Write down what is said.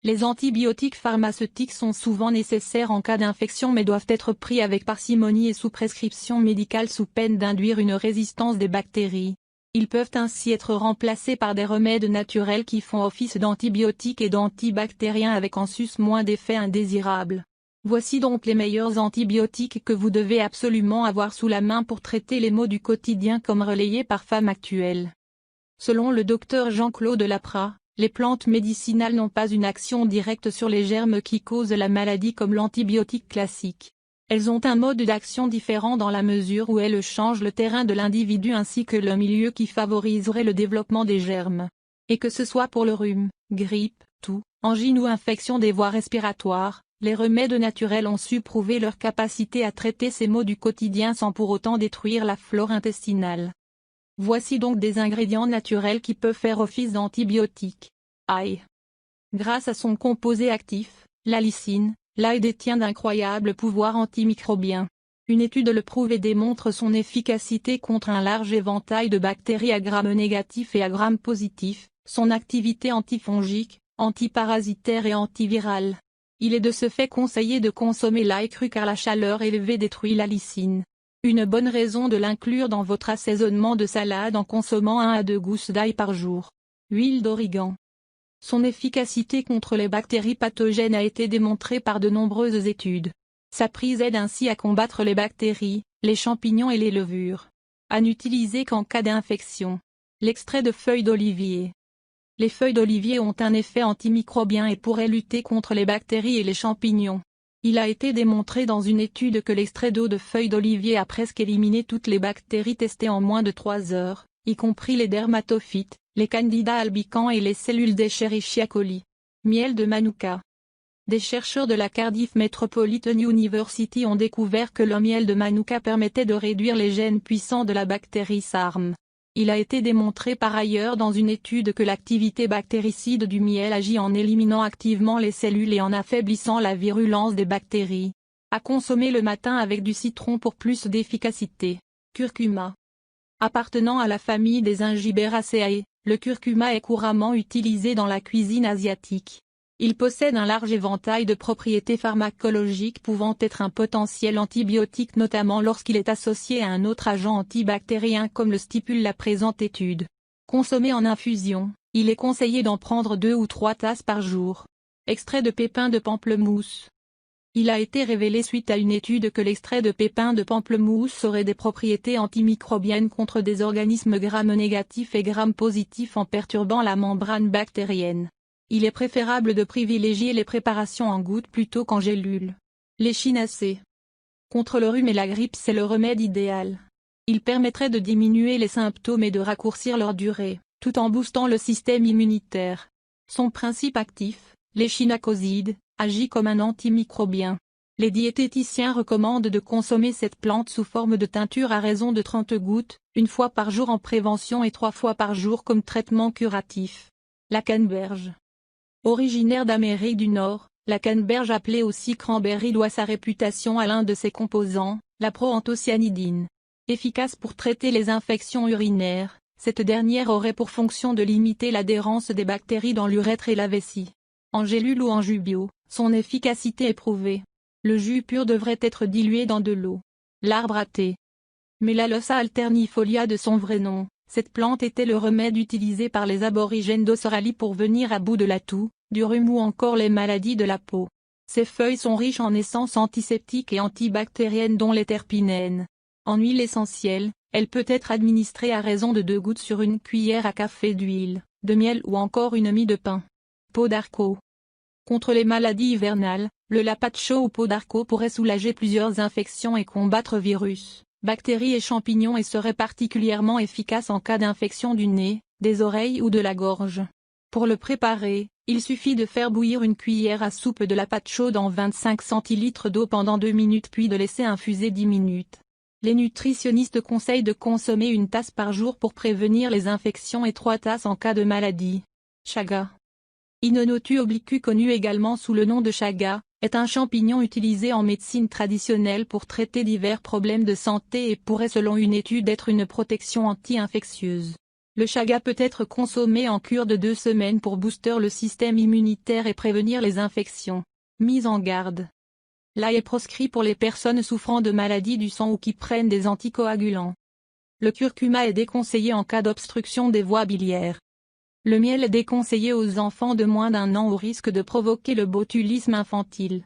Les antibiotiques pharmaceutiques sont souvent nécessaires en cas d'infection mais doivent être pris avec parcimonie et sous prescription médicale sous peine d'induire une résistance des bactéries. Ils peuvent ainsi être remplacés par des remèdes naturels qui font office d'antibiotiques et d'antibactériens avec en sus moins d'effets indésirables. Voici donc les meilleurs antibiotiques que vous devez absolument avoir sous la main pour traiter les maux du quotidien comme relayés par Femme Actuelle. Selon le docteur Jean-Claude Laprat, les plantes médicinales n'ont pas une action directe sur les germes qui causent la maladie comme l'antibiotique classique. Elles ont un mode d'action différent dans la mesure où elles changent le terrain de l'individu ainsi que le milieu qui favoriserait le développement des germes. Et que ce soit pour le rhume, grippe, toux, angine ou infection des voies respiratoires, les remèdes naturels ont su prouver leur capacité à traiter ces maux du quotidien sans pour autant détruire la flore intestinale. Voici donc des ingrédients naturels qui peuvent faire office d'antibiotiques. Ail. Grâce à son composé actif, la lysine, l'ail détient d'incroyables pouvoirs antimicrobiens. Une étude le prouve et démontre son efficacité contre un large éventail de bactéries à Gram négatif et à Gram positif, son activité antifongique, antiparasitaire et antivirale. Il est de ce fait conseillé de consommer l'ail cru car la chaleur élevée détruit la lysine. Une bonne raison de l'inclure dans votre assaisonnement de salade en consommant 1 à 2 gousses d'ail par jour. Huile d'origan. Son efficacité contre les bactéries pathogènes a été démontrée par de nombreuses études. Sa prise aide ainsi à combattre les bactéries, les champignons et les levures. À n'utiliser qu'en cas d'infection. L'extrait de feuilles d'olivier. Les feuilles d'olivier ont un effet antimicrobien et pourraient lutter contre les bactéries et les champignons. Il a été démontré dans une étude que l'extrait d'eau de feuilles d'olivier a presque éliminé toutes les bactéries testées en moins de 3 heures, y compris les dermatophytes, les Candida albicans et les cellules d'Escherichia coli. Miel de Manuka. Des chercheurs de la Cardiff Metropolitan University ont découvert que le miel de Manuka permettait de réduire les gènes puissants de la bactérie SARM. Il a été démontré par ailleurs dans une étude que l'activité bactéricide du miel agit en éliminant activement les cellules et en affaiblissant la virulence des bactéries. À consommer le matin avec du citron pour plus d'efficacité. Curcuma. Appartenant à la famille des Ingiberaceae, le curcuma est couramment utilisé dans la cuisine asiatique. Il possède un large éventail de propriétés pharmacologiques pouvant être un potentiel antibiotique notamment lorsqu'il est associé à un autre agent antibactérien comme le stipule la présente étude. Consommé en infusion, il est conseillé d'en prendre 2 ou 3 tasses par jour. Extrait de pépins de pamplemousse. Il a été révélé suite à une étude que l'extrait de pépins de pamplemousse aurait des propriétés antimicrobiennes contre des organismes Gram négatifs et Gram positifs en perturbant la membrane bactérienne. Il est préférable de privilégier les préparations en gouttes plutôt qu'en gélules. L'échinacée. Contre le rhume et la grippe, c'est le remède idéal. Il permettrait de diminuer les symptômes et de raccourcir leur durée, tout en boostant le système immunitaire. Son principe actif, l'échinacoside, agit comme un antimicrobien. Les diététiciens recommandent de consommer cette plante sous forme de teinture à raison de 30 gouttes, 1 fois par jour en prévention et 3 fois par jour comme traitement curatif. La canneberge. Originaire d'Amérique du Nord, la canneberge appelée aussi cranberry doit sa réputation à l'un de ses composants, la proanthocyanidine. Efficace pour traiter les infections urinaires, cette dernière aurait pour fonction de limiter l'adhérence des bactéries dans l'urètre et la vessie. En gélule ou en jus bio, son efficacité est prouvée. Le jus pur devrait être dilué dans de l'eau. L'arbre à thé. Melaleuca alternifolia de son vrai nom. Cette plante était le remède utilisé par les aborigènes d'Australie pour venir à bout de la toux, du rhume ou encore les maladies de la peau. Ses feuilles sont riches en essences antiseptiques et antibactériennes dont les terpinènes. En huile essentielle, elle peut être administrée à raison de 2 gouttes sur une cuillère à café d'huile, de miel ou encore une mie de pain. Peau d'arco. Contre les maladies hivernales, le lapacho ou peau d'arco pourrait soulager plusieurs infections et combattre virus, bactéries et champignons et serait particulièrement efficace en cas d'infection du nez, des oreilles ou de la gorge. Pour le préparer, il suffit de faire bouillir une cuillère à soupe de lapacho dans 25 centilitres d'eau pendant 2 minutes puis de laisser infuser 10 minutes. Les nutritionnistes conseillent de consommer 1 tasse par jour pour prévenir les infections et 3 tasses en cas de maladie. Chaga. Inonotu obliqu connu également sous le nom de chaga, est un champignon utilisé en médecine traditionnelle pour traiter divers problèmes de santé et pourrait selon une étude être une protection anti-infectieuse. Le chaga peut être consommé en cure de 2 semaines pour booster le système immunitaire et prévenir les infections. Mise en garde. L'ail est proscrit pour les personnes souffrant de maladies du sang ou qui prennent des anticoagulants. Le curcuma est déconseillé en cas d'obstruction des voies biliaires. Le miel est déconseillé aux enfants de moins d'1 an au risque de provoquer le botulisme infantile.